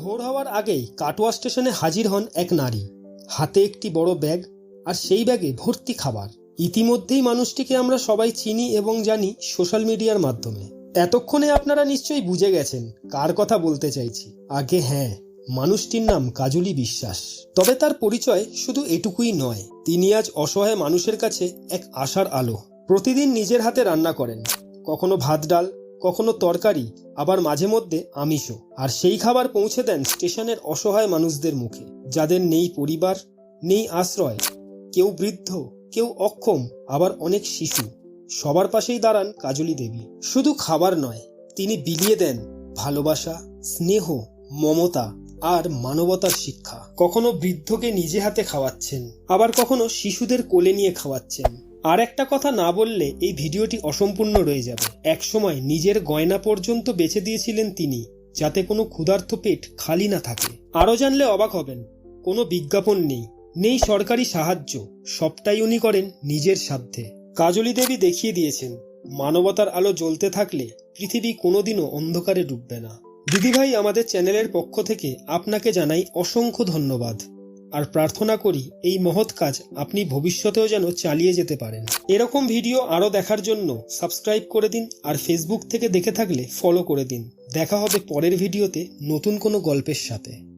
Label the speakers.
Speaker 1: ভোর হওয়ার আগেই কাটোয়া স্টেশনে হাজির হন এক নারী, হাতে একটি বড় ব্যাগ, আর সেই ব্যাগে ভর্তি খাবার। ইতিমধ্যেই মানুষটিকে আমরা সবাই চিনি এবং জানি সোশ্যাল মিডিয়ার মাধ্যমে। এতক্ষণে আপনারা নিশ্চয়ই বুঝে গেছেন কার কথা বলতে চাইছি। আগে হ্যাঁ, মানুষটির নাম কাজলি বিশ্বাস। তবে তার পরিচয় শুধু এটুকুই নয়, তিনি আজ অসহায় মানুষের কাছে এক আশার আলো। প্রতিদিন নিজের হাতে রান্না করেন, কখনো ভাত ডাল, কখনো তরকারি, আবার মাঝে মধ্যে আমিষও। আর সেই খাবার পৌঁছে দেন স্টেশনের অসহায় মানুষদের মুখে, যাদের নেই পরিবার, নেই আশ্রয়। কেউ বৃদ্ধ, কেউ অক্ষম, আবার অনেক শিশু। সবার পাশেই দাঁড়ান কাজলি দেবী। শুধু খাবার নয়, তিনি বিলিয়ে দেন ভালোবাসা, স্নেহ, মমতা আর মানবতার শিক্ষা। কখনো বৃদ্ধকে নিজে হাতে খাওয়াচ্ছেন, আবার কখনো শিশুদের কোলে নিয়ে খাওয়াচ্ছেন। আর একটা কথা না বললে এই ভিডিওটি অসম্পূর্ণ রয়ে যাবে। একসময় নিজের গয়না পর্যন্ত বেচে দিয়েছিলেন তিনি, যাতে কোনো ক্ষুধার্ত পেট খালি না থাকে। আরও জানলে অবাক হবেন, কোনো বিজ্ঞাপন নেই, নেই সরকারি সাহায্য, সবটাই উনি করেন নিজের সাধ্যে। কাজলি দেবী দেখিয়ে দিয়েছেন, মানবতার আলো জ্বলতে থাকলে পৃথিবী কোনোদিনও অন্ধকারে ডুববে না। দিদিভাই, আমাদের চ্যানেলের পক্ষ থেকে আপনাকে জানাই অসংখ্য ধন্যবাদ, আর প্রার্থনা করি এই মহৎ কাজ আপনি ভবিষ্যতেও যেন চালিয়ে যেতে পারেন। এরকম ভিডিও আরও দেখার জন্য সাবস্ক্রাইব করে দিন, আর ফেসবুক থেকে দেখে থাকলে ফলো করে দিন। দেখা হবে পরের ভিডিওতে নতুন কোনো গল্পের সাথে।